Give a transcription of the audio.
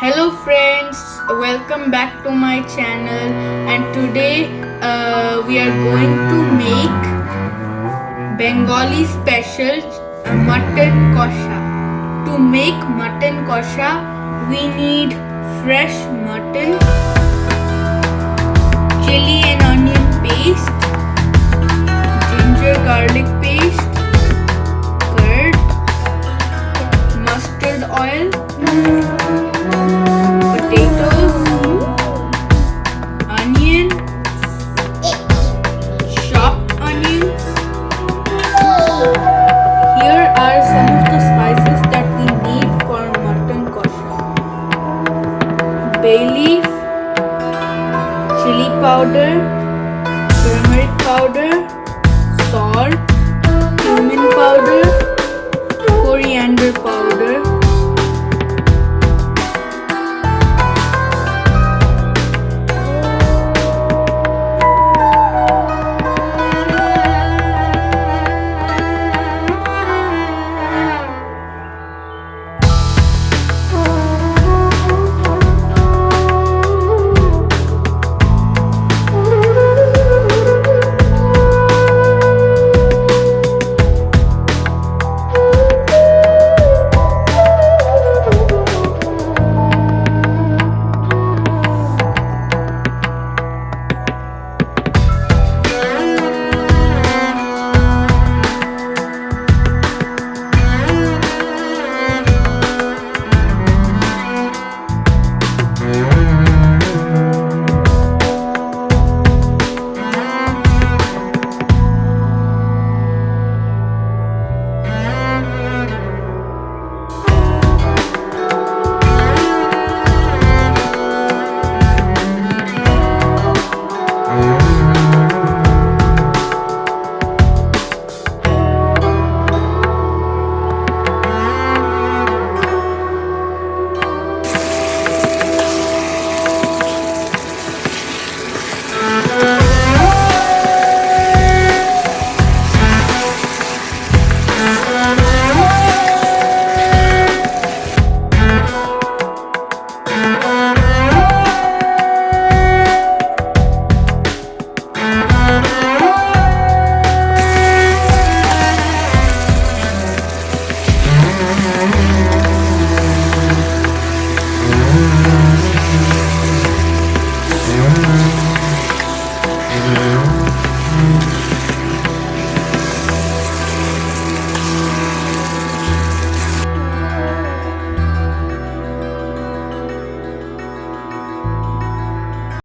Hello friends, welcome back to my channel, and today we are going to make Bengali special mutton kosha. To make mutton kosha we need fresh mutton, chili and onion paste, ginger garlic paste, curd, mustard oil, potatoes, onion, chopped onions. Here are some of the spices that we need for mutton kosha: bay leaf, chili powder,